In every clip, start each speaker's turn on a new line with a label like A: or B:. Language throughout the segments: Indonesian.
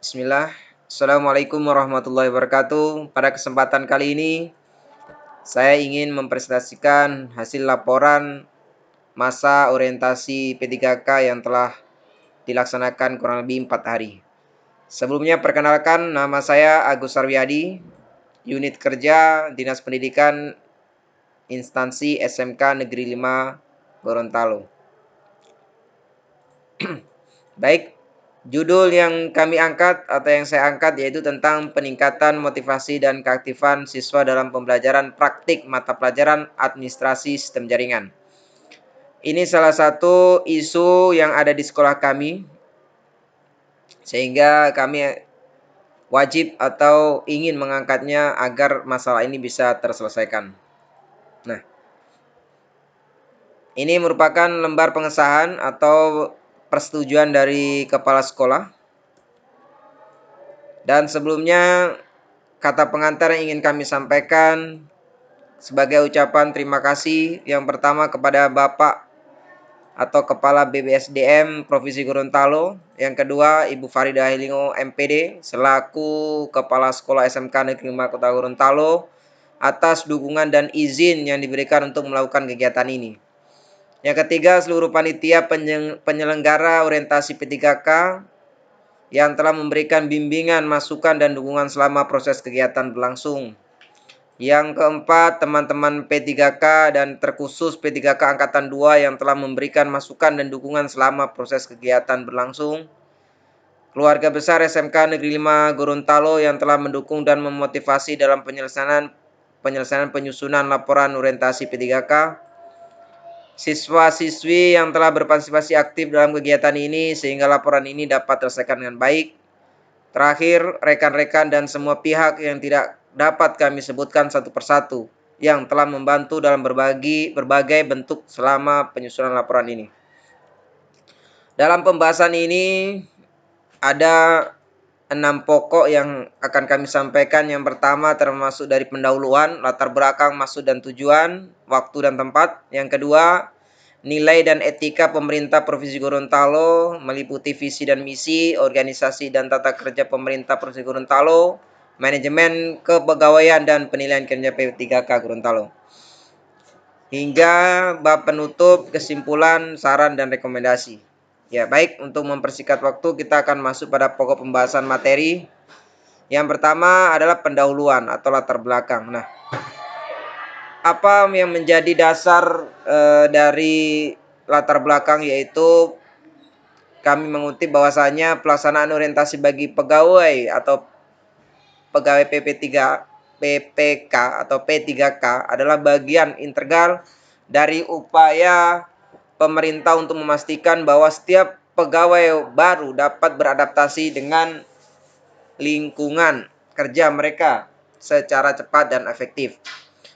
A: Bismillah. Assalamualaikum warahmatullahi wabarakatuh. Pada kesempatan kali ini, saya ingin mempresentasikan hasil laporan masa orientasi P3K yang telah dilaksanakan kurang lebih 4 hari. Sebelumnya perkenalkan, nama saya Agus Sarwiadi, unit kerja Dinas Pendidikan Instansi SMK Negeri 5 Gorontalo. Baik, judul yang kami angkat atau yang saya angkat yaitu tentang peningkatan motivasi dan keaktifan siswa dalam pembelajaran praktik mata pelajaran administrasi sistem jaringan. Ini salah satu isu yang ada di sekolah kami, sehingga kami wajib atau ingin mengangkatnya agar masalah ini bisa terselesaikan. Nah, ini merupakan lembar pengesahan atau persetujuan dari kepala sekolah. Dan sebelumnya, kata pengantar yang ingin kami sampaikan sebagai ucapan terima kasih yang pertama kepada Bapak atau Kepala BBSDM Provinsi Gorontalo, yang kedua Ibu Farida Hilingo MPD selaku Kepala Sekolah SMK Negeri 5 Kota Gorontalo atas dukungan dan izin yang diberikan untuk melakukan kegiatan ini. Yang ketiga, seluruh panitia penyelenggara orientasi P3K yang telah memberikan bimbingan, masukan, dan dukungan selama proses kegiatan berlangsung. Yang keempat, teman-teman P3K dan terkhusus P3K Angkatan 2 yang telah memberikan masukan dan dukungan selama proses kegiatan berlangsung. Keluarga besar SMK Negeri 5 Gorontalo yang telah mendukung dan memotivasi dalam penyelesaian penyusunan laporan orientasi P3K. Siswa-siswi yang telah berpartisipasi aktif dalam kegiatan ini sehingga laporan ini dapat terselesaikan dengan baik. Terakhir, rekan-rekan dan semua pihak yang tidak dapat kami sebutkan satu persatu yang telah membantu dalam berbagai bentuk selama penyusunan laporan ini. Dalam pembahasan ini ada 6 pokok yang akan kami sampaikan. Yang pertama termasuk dari pendahuluan, latar belakang, maksud dan tujuan, waktu dan tempat. Yang kedua, nilai dan etika pemerintah Provinsi Gorontalo meliputi visi dan misi, organisasi dan tata kerja pemerintah Provinsi Gorontalo, manajemen kepegawaian dan penilaian kinerja P3K Gorontalo. Hingga bab penutup, kesimpulan, saran dan rekomendasi. Ya, baik, untuk mempersingkat waktu kita akan masuk pada pokok pembahasan materi. Yang pertama adalah pendahuluan atau latar belakang. Nah, apa yang menjadi dasar dari latar belakang, yaitu kami mengutip bahwasanya pelaksanaan orientasi bagi pegawai atau pegawai PPK atau P3K adalah bagian integral dari upaya pemerintah untuk memastikan bahwa setiap pegawai baru dapat beradaptasi dengan lingkungan kerja mereka secara cepat dan efektif.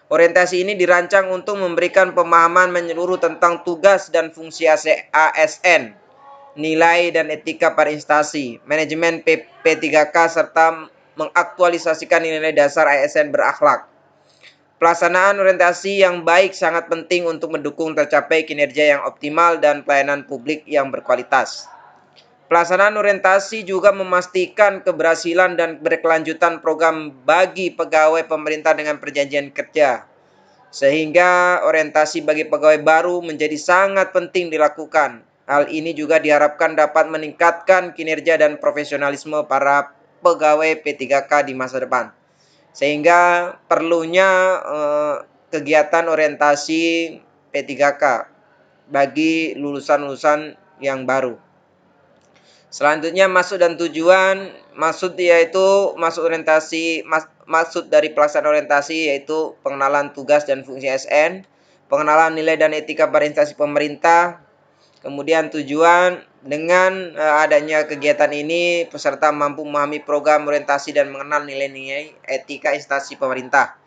A: Orientasi ini dirancang untuk memberikan pemahaman menyeluruh tentang tugas dan fungsi ASN, nilai dan etika pada instansi, manajemen P3K, serta mengaktualisasikan nilai dasar ASN berakhlak. Pelaksanaan orientasi yang baik sangat penting untuk mendukung tercapai kinerja yang optimal dan pelayanan publik yang berkualitas. Pelaksanaan orientasi juga memastikan keberhasilan dan berkelanjutan program bagi pegawai pemerintah dengan perjanjian kerja. Sehingga orientasi bagi pegawai baru menjadi sangat penting dilakukan. Hal ini juga diharapkan dapat meningkatkan kinerja dan profesionalisme para pegawai P3K di masa depan. Sehingga perlunya kegiatan orientasi P3K bagi lulusan-lulusan yang baru. Selanjutnya, maksud dan tujuan. Maksud yaitu maksud dari pelaksanaan orientasi yaitu pengenalan tugas dan fungsi ASN, pengenalan nilai dan etika pada instansi pemerintah. Kemudian tujuan, dengan adanya kegiatan ini peserta mampu memahami program orientasi dan mengenal nilai-nilai etika instansi pemerintah.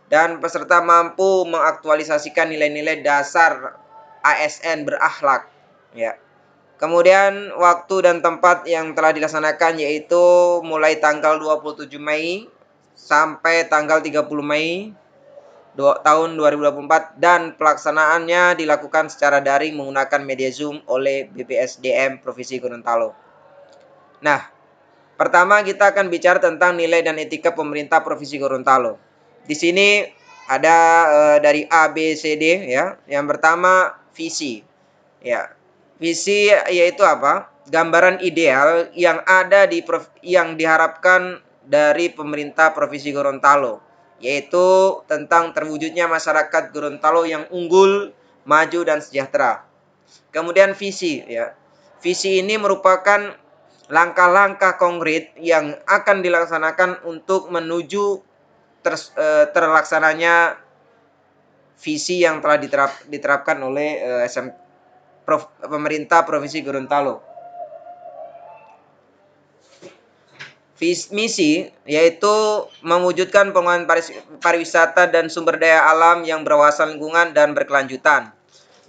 A: Dan peserta mampu mengaktualisasikan nilai-nilai dasar ASN berakhlak, ya. Kemudian waktu dan tempat yang telah dilaksanakan yaitu mulai tanggal 27 Mei sampai tanggal 30 Mei tahun 2024, dan pelaksanaannya dilakukan secara daring menggunakan media Zoom oleh BPSDM Provinsi Gorontalo. Nah, Pertama, kita akan bicara tentang nilai dan etika pemerintah Provinsi Gorontalo. Di sini ada dari A, B, C, D ya. Yang pertama visi. Ya. Visi yaitu apa? Gambaran ideal yang ada yang diharapkan dari pemerintah Provinsi Gorontalo, yaitu tentang terwujudnya masyarakat Gorontalo yang unggul, maju dan sejahtera. Kemudian visi ya. Visi ini merupakan langkah-langkah konkret yang akan dilaksanakan untuk menuju terlaksananya visi yang telah diterapkan oleh pemerintah Provinsi Gorontalo. Misi yaitu mewujudkan pengembangan pariwisata dan sumber daya alam yang berwawasan lingkungan dan berkelanjutan,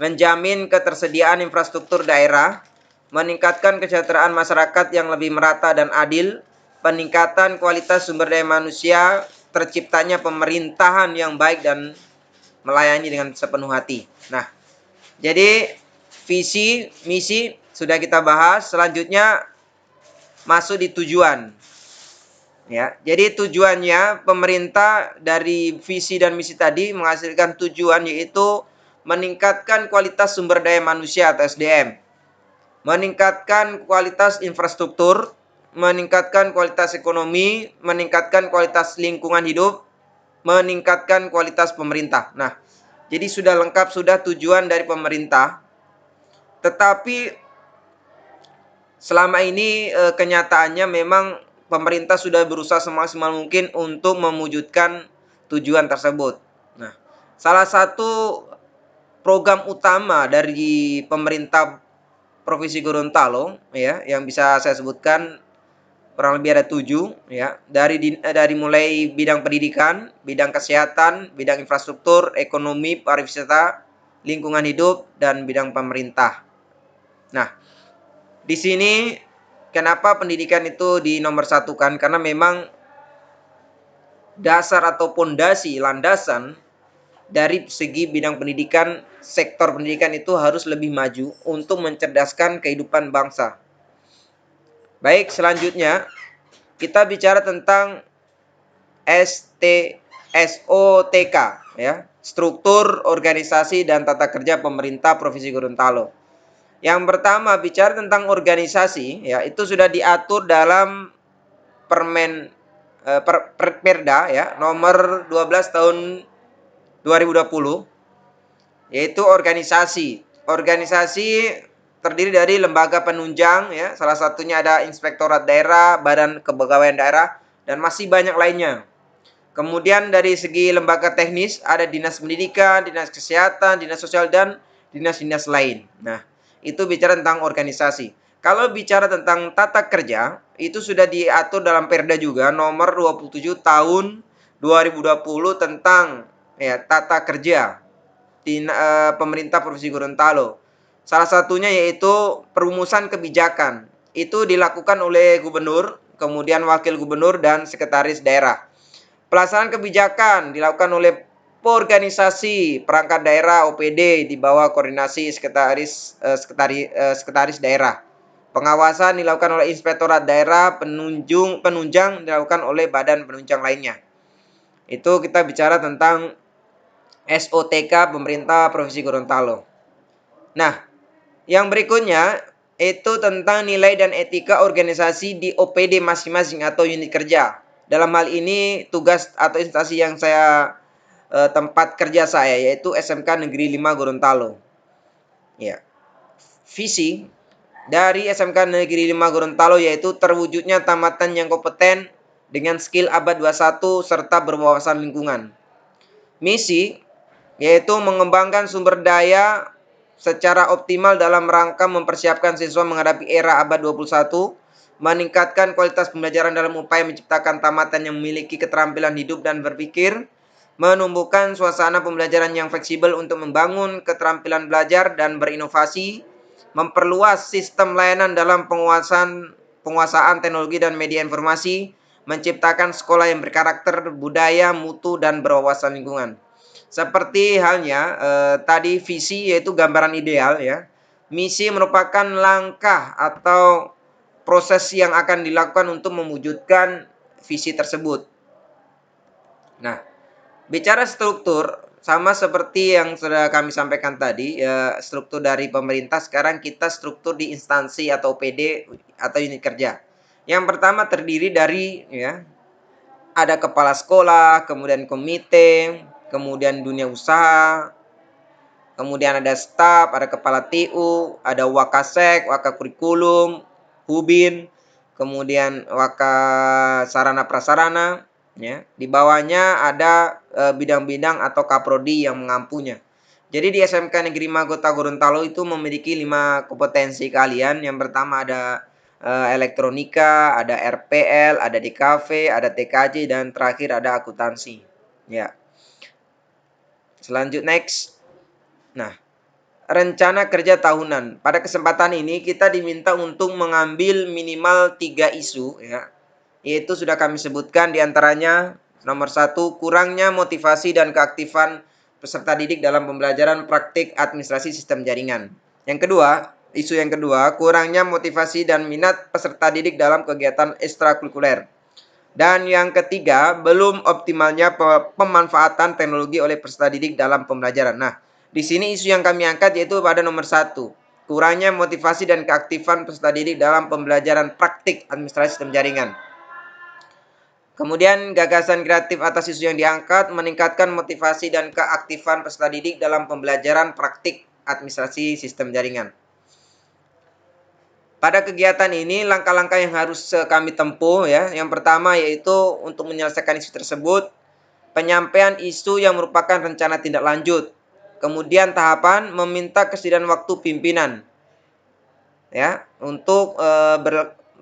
A: menjamin ketersediaan infrastruktur daerah, meningkatkan kesejahteraan masyarakat yang lebih merata dan adil, peningkatan kualitas sumber daya manusia, terciptanya pemerintahan yang baik dan melayani dengan sepenuh hati. Nah, jadi visi, misi sudah kita bahas. Selanjutnya masuk di tujuan. Ya, jadi tujuannya pemerintah dari visi dan misi tadi menghasilkan tujuan yaitu meningkatkan kualitas sumber daya manusia atau SDM, meningkatkan kualitas infrastruktur, meningkatkan kualitas ekonomi, meningkatkan kualitas lingkungan hidup, meningkatkan kualitas pemerintah. Nah, jadi sudah lengkap sudah tujuan dari pemerintah. Tetapi selama ini kenyataannya memang pemerintah sudah berusaha semaksimal mungkin untuk mewujudkan tujuan tersebut. Nah, salah satu program utama dari pemerintah Provinsi Gorontalo ya yang bisa saya sebutkan kurang lebih ada 7 ya dari mulai bidang pendidikan, bidang kesehatan, bidang infrastruktur, ekonomi, pariwisata, lingkungan hidup dan bidang pemerintah. Nah, di sini kenapa pendidikan itu dinomorsatukan? Karena memang dasar atau pondasi landasan dari segi bidang pendidikan, sektor pendidikan itu harus lebih maju untuk mencerdaskan kehidupan bangsa. Baik, selanjutnya kita bicara tentang SOTK ya, struktur, organisasi dan tata kerja pemerintah Provinsi Gorontalo. Yang pertama bicara tentang organisasi ya, itu sudah diatur dalam Perda ya nomor 12 tahun 2020 yaitu organisasi. Organisasi terdiri dari lembaga penunjang ya, salah satunya ada Inspektorat Daerah, Badan Kepegawaian Daerah dan masih banyak lainnya. Kemudian dari segi lembaga teknis ada Dinas Pendidikan, Dinas Kesehatan, Dinas Sosial dan dinas-dinas lain. Nah, itu bicara tentang organisasi. Kalau bicara tentang tata kerja, itu sudah diatur dalam Perda juga nomor 27 tahun 2020 tentang ya tata kerja di pemerintah Provinsi Gorontalo. Salah satunya yaitu perumusan kebijakan. Itu dilakukan oleh gubernur, kemudian wakil gubernur dan sekretaris daerah. Pelaksanaan kebijakan dilakukan oleh organisasi perangkat daerah OPD di bawah koordinasi sekretaris daerah. Pengawasan dilakukan oleh Inspektorat Daerah, penunjang dilakukan oleh badan penunjang lainnya. Itu kita bicara tentang SOTK pemerintah Provinsi Gorontalo. Nah, yang berikutnya itu tentang nilai dan etika organisasi di OPD masing-masing atau unit kerja. Dalam hal ini tugas atau instansi yang saya tempat kerja saya yaitu SMK Negeri 5 Gorontalo. Ya. Visi dari SMK Negeri 5 Gorontalo yaitu terwujudnya tamatan yang kompeten dengan skill abad 21 serta berwawasan lingkungan. Misi yaitu mengembangkan sumber daya secara optimal dalam rangka mempersiapkan siswa menghadapi era abad 21, meningkatkan kualitas pembelajaran dalam upaya menciptakan tamatan yang memiliki keterampilan hidup dan berpikir, menumbuhkan suasana pembelajaran yang fleksibel untuk membangun keterampilan belajar dan berinovasi, memperluas sistem layanan dalam penguasaan teknologi dan media informasi, menciptakan sekolah yang berkarakter, budaya, mutu, dan berwawasan lingkungan. Seperti halnya tadi visi yaitu gambaran ideal ya. Misi merupakan langkah atau proses yang akan dilakukan untuk mewujudkan visi tersebut. Nah, bicara struktur, sama seperti yang sudah kami sampaikan tadi, ya, struktur dari pemerintah, sekarang kita struktur di instansi atau PD atau unit kerja. Yang pertama terdiri dari, ya, ada kepala sekolah, kemudian komite, kemudian dunia usaha, kemudian ada staf, ada kepala TU, ada wakasek, wakakurikulum, hubin, kemudian waka sarana prasarana, ya. Di bawahnya ada bidang-bidang atau kaprodi yang mengampunya. Jadi di SMK Negeri Magota Gorontalo itu memiliki 5 kompetensi kalian. Yang pertama ada elektronika, ada RPL, ada DKV, ada TKJ, dan terakhir ada akuntansi. Ya. Selanjut next. Nah, rencana kerja tahunan. Pada kesempatan ini kita diminta untuk mengambil minimal 3 isu, ya. Yaitu sudah kami sebutkan diantaranya nomor 1, kurangnya motivasi dan keaktifan peserta didik dalam pembelajaran praktik administrasi sistem jaringan. Yang kedua, isu yang kedua, kurangnya motivasi dan minat peserta didik dalam kegiatan ekstrakurikuler. Dan yang ketiga, belum optimalnya pemanfaatan teknologi oleh peserta didik dalam pembelajaran. Nah, di sini isu yang kami angkat yaitu pada nomor 1, kurangnya motivasi dan keaktifan peserta didik dalam pembelajaran praktik administrasi sistem jaringan. Kemudian gagasan kreatif atas isu yang diangkat meningkatkan motivasi dan keaktifan peserta didik dalam pembelajaran praktik administrasi sistem jaringan. Pada kegiatan ini langkah-langkah yang harus kami tempuh, ya. Yang pertama yaitu untuk menyelesaikan isu tersebut, penyampaian isu yang merupakan rencana tindak lanjut. Kemudian tahapan meminta kesediaan waktu pimpinan, ya, untuk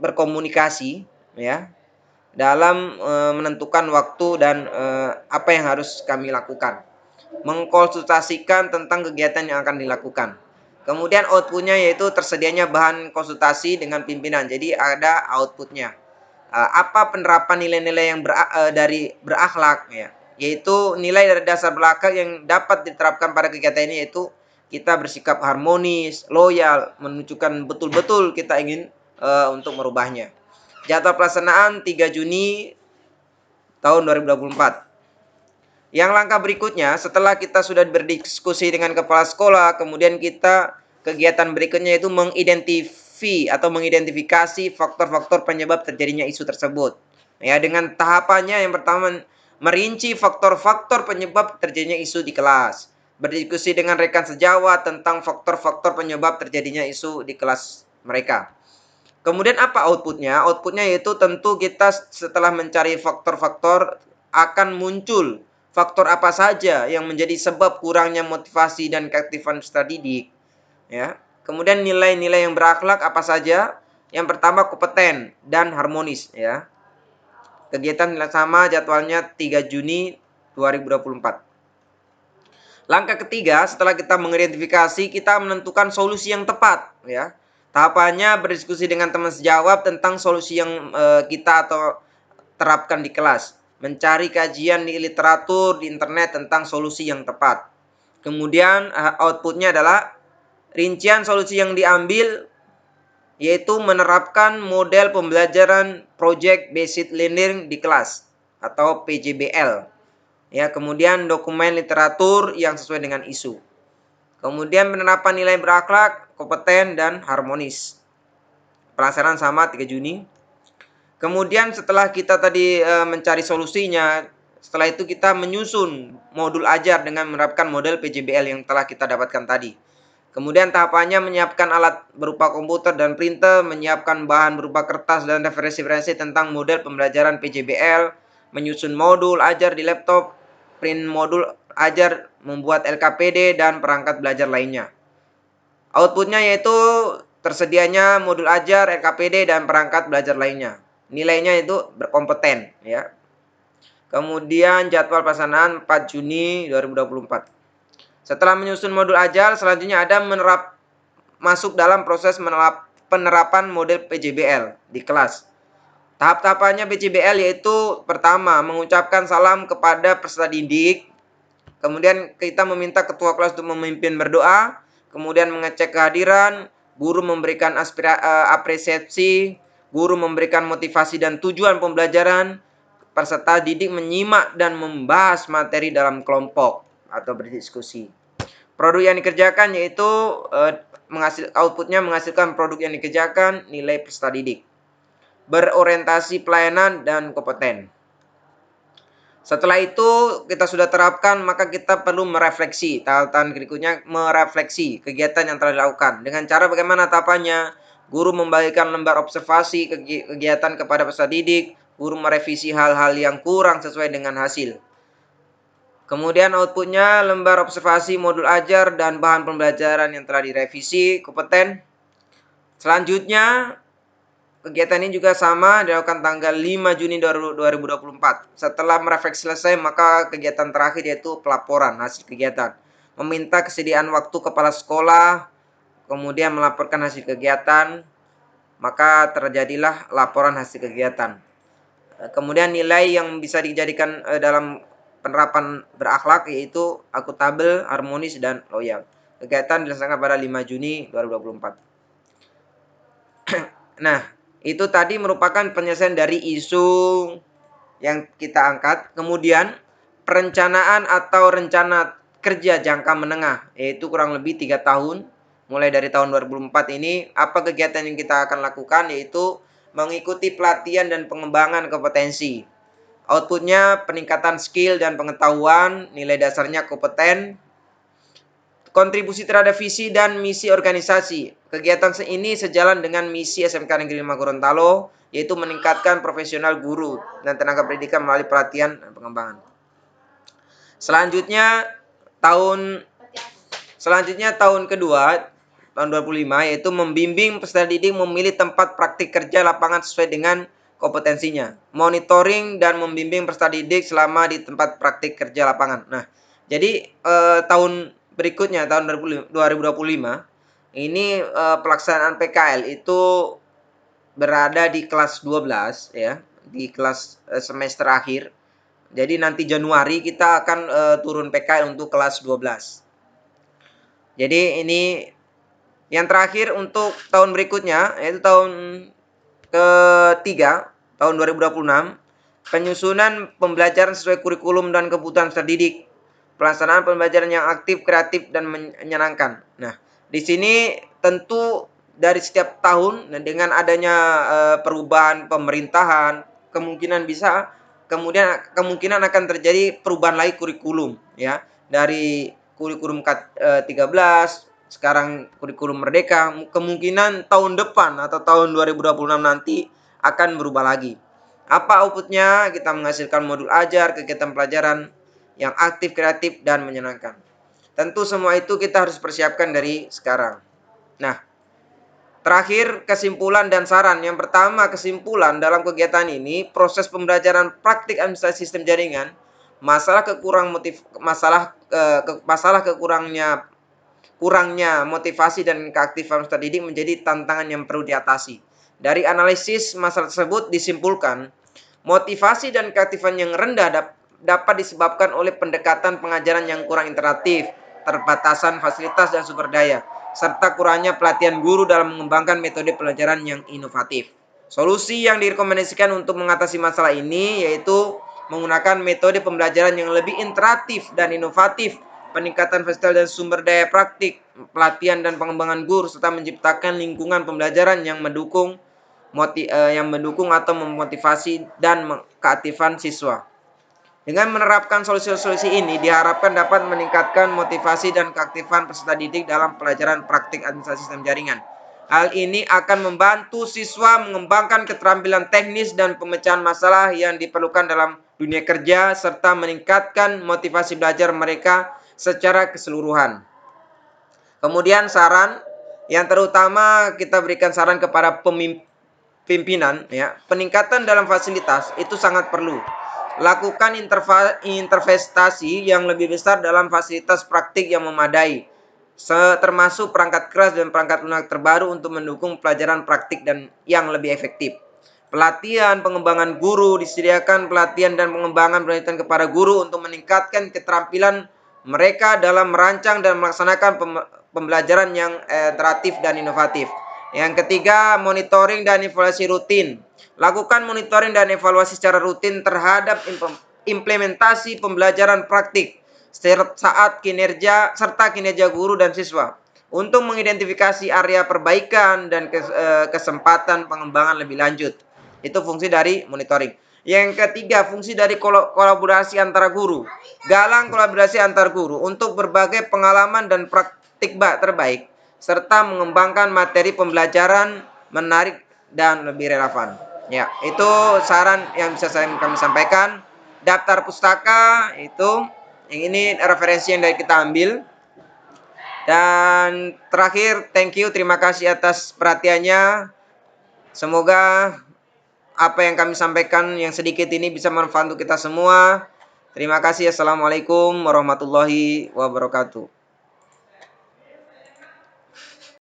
A: berkomunikasi, ya, dalam menentukan waktu dan apa yang harus kami lakukan. Mengkonsultasikan tentang kegiatan yang akan dilakukan. Kemudian outputnya yaitu tersedianya bahan konsultasi dengan pimpinan. Jadi ada outputnya. Apa penerapan nilai-nilai yang dari berakhlak, ya. Yaitu nilai dari dasar berakhlak yang dapat diterapkan pada kegiatan ini yaitu kita bersikap harmonis, loyal, menunjukkan betul-betul kita ingin untuk merubahnya. Jadwal pelaksanaan 3 Juni tahun 2024. Yang langkah berikutnya, setelah kita sudah berdiskusi dengan kepala sekolah, kemudian kita kegiatan berikutnya yaitu mengidentifikasi faktor-faktor penyebab terjadinya isu tersebut. Ya, dengan tahapannya yang pertama merinci faktor-faktor penyebab terjadinya isu di kelas. Berdiskusi dengan rekan sejawat tentang faktor-faktor penyebab terjadinya isu di kelas mereka. Kemudian apa outputnya? Outputnya yaitu tentu kita setelah mencari faktor-faktor akan muncul faktor apa saja yang menjadi sebab kurangnya motivasi dan keaktifan peserta didik, ya. Kemudian nilai-nilai yang berakhlak apa saja? Yang pertama kompeten dan harmonis, ya. Kegiatan sama jadwalnya 3 Juni 2024. Langkah ketiga, setelah kita mengidentifikasi, kita menentukan solusi yang tepat, ya. Tahapannya berdiskusi dengan teman sejawat tentang solusi yang kita atau terapkan di kelas. Mencari kajian di literatur, di internet tentang solusi yang tepat. Kemudian outputnya adalah rincian solusi yang diambil yaitu menerapkan model pembelajaran Project Based Learning di kelas atau PJBL. Ya, kemudian dokumen literatur yang sesuai dengan isu. Kemudian penerapan nilai berakhlak, kompeten, dan harmonis. Pelaksanaan sama 3 Juni. Kemudian setelah kita tadi mencari solusinya, setelah itu kita menyusun modul ajar dengan menerapkan model PJBL yang telah kita dapatkan tadi. Kemudian tahapannya menyiapkan alat berupa komputer dan printer, menyiapkan bahan berupa kertas dan referensi-referensi tentang model pembelajaran PJBL, menyusun modul ajar di laptop, print modul ajar, membuat LKPD, dan perangkat belajar lainnya. Outputnya yaitu tersedianya modul ajar, LKPD, dan perangkat belajar lainnya. Nilainya itu berkompeten, ya. Kemudian jadwal pelaksanaan 4 Juni 2024. Setelah menyusun modul ajar, selanjutnya ada masuk dalam proses penerapan model PJBL di kelas. Tahap-tahapannya PJBL yaitu pertama, mengucapkan salam kepada peserta didik. Kemudian kita meminta ketua kelas untuk memimpin berdoa. Kemudian mengecek kehadiran, guru memberikan apresiasi, Guru memberikan motivasi dan tujuan pembelajaran. Peserta didik menyimak dan membahas materi dalam kelompok atau berdiskusi. Produk yang dikerjakan yaitu outputnya menghasilkan produk yang dikerjakan, nilai peserta didik. Berorientasi pelayanan dan kompeten. Setelah itu kita sudah terapkan, maka kita perlu merefleksi. Tahapan berikutnya merefleksi kegiatan yang telah dilakukan. Dengan cara bagaimana tahapannya? Guru membagikan lembar observasi kegiatan kepada peserta didik. Guru merevisi hal-hal yang kurang sesuai dengan hasil. Kemudian outputnya lembar observasi modul ajar dan bahan pembelajaran yang telah direvisi, kompeten. Selanjutnya kegiatan ini juga sama dilakukan tanggal 5 Juni 2024. Setelah merefleksi selesai, maka kegiatan terakhir yaitu pelaporan hasil kegiatan. Meminta kesediaan waktu kepala sekolah, kemudian melaporkan hasil kegiatan, maka terjadilah laporan hasil kegiatan. Kemudian nilai yang bisa dijadikan dalam penerapan berakhlak yaitu akuntabel, harmonis, dan loyal. Kegiatan dilaksanakan pada 5 Juni 2024. Nah, itu tadi merupakan penyelesaian dari isu yang kita angkat. Kemudian perencanaan atau rencana kerja jangka menengah, yaitu kurang lebih 3 tahun. Mulai dari tahun 2004 ini, apa kegiatan yang kita akan lakukan, yaitu mengikuti pelatihan dan pengembangan kompetensi. Outputnya peningkatan skill dan pengetahuan, nilai dasarnya kompeten. Kontribusi terhadap visi dan misi organisasi. Kegiatan ini sejalan dengan misi SMK Negeri 5 Gorontalo, yaitu meningkatkan profesional guru dan tenaga pendidikan melalui pelatihan dan pengembangan. Selanjutnya tahun kedua, tahun 25, yaitu membimbing peserta didik memilih tempat praktik kerja lapangan sesuai dengan kompetensinya. Monitoring dan membimbing peserta didik selama di tempat praktik kerja lapangan. Nah, jadi tahun berikutnya tahun 2025 ini pelaksanaan PKL itu berada di kelas 12 ya, di kelas semester akhir. Jadi nanti Januari kita akan turun PKL untuk kelas 12. Jadi ini yang terakhir untuk tahun berikutnya yaitu tahun ketiga tahun 2026, penyusunan pembelajaran sesuai kurikulum dan kebutuhan peserta didik. Pelaksanaan pembelajaran yang aktif, kreatif, dan menyenangkan. Nah, di sini tentu dari setiap tahun dengan adanya perubahan pemerintahan, kemungkinan akan terjadi perubahan lagi kurikulum ya. Dari kurikulum 13 sekarang kurikulum merdeka, kemungkinan tahun depan atau tahun 2026 nanti akan berubah lagi. Apa outputnya? Kita menghasilkan modul ajar, kegiatan pelajaran yang aktif, kreatif, dan menyenangkan. Tentu semua itu kita harus persiapkan dari sekarang. Nah, terakhir kesimpulan dan saran. Yang pertama, kesimpulan dalam kegiatan ini, proses pembelajaran praktik administrasi sistem jaringan, kurangnya motivasi dan keaktifan peserta didik menjadi tantangan yang perlu diatasi. Dari analisis masalah tersebut disimpulkan, motivasi dan keaktifan yang rendah dapat disebabkan oleh pendekatan pengajaran yang kurang interaktif, terbatasan fasilitas dan sumber daya, serta kurangnya pelatihan guru dalam mengembangkan metode pelajaran yang inovatif. Solusi yang direkomendasikan untuk mengatasi masalah ini yaitu menggunakan metode pembelajaran yang lebih interaktif dan inovatif, peningkatan fasilitas dan sumber daya praktik, pelatihan dan pengembangan guru, serta menciptakan lingkungan pembelajaran yang mendukung atau memotivasi dan keaktifan siswa. Dengan menerapkan solusi-solusi ini diharapkan dapat meningkatkan motivasi dan keaktifan peserta didik dalam pelajaran praktik administrasi sistem jaringan. Hal ini akan membantu siswa mengembangkan keterampilan teknis dan pemecahan masalah yang diperlukan dalam dunia kerja serta meningkatkan motivasi belajar mereka secara keseluruhan. Kemudian saran yang terutama kita berikan saran kepada pimpinan ya, peningkatan dalam fasilitas itu sangat perlu. Lakukan investasi yang lebih besar dalam fasilitas praktik yang memadai, termasuk perangkat keras dan perangkat lunak terbaru untuk mendukung pelajaran praktik dan yang lebih efektif. Pelatihan pengembangan guru, disediakan pelatihan dan pengembangan penelitian kepada guru untuk meningkatkan keterampilan mereka dalam merancang dan melaksanakan pembelajaran yang interaktif dan inovatif. Yang ketiga, monitoring dan evaluasi rutin. Lakukan monitoring dan evaluasi secara rutin terhadap implementasi pembelajaran praktik saat kinerja serta kinerja guru dan siswa untuk mengidentifikasi area perbaikan dan kesempatan pengembangan lebih lanjut. Itu fungsi dari monitoring. Yang ketiga, fungsi dari kolaborasi antara guru. Galang kolaborasi antar guru untuk berbagai pengalaman dan praktik terbaik serta mengembangkan materi pembelajaran menarik dan lebih relevan. Ya, itu saran yang bisa kami sampaikan. Daftar pustaka itu yang ini referensi yang dari kita ambil. Dan terakhir, thank you, terima kasih atas perhatiannya. Semoga apa yang kami sampaikan yang sedikit ini bisa bermanfaat untuk kita semua. Terima kasih. Assalamualaikum warahmatullahi wabarakatuh.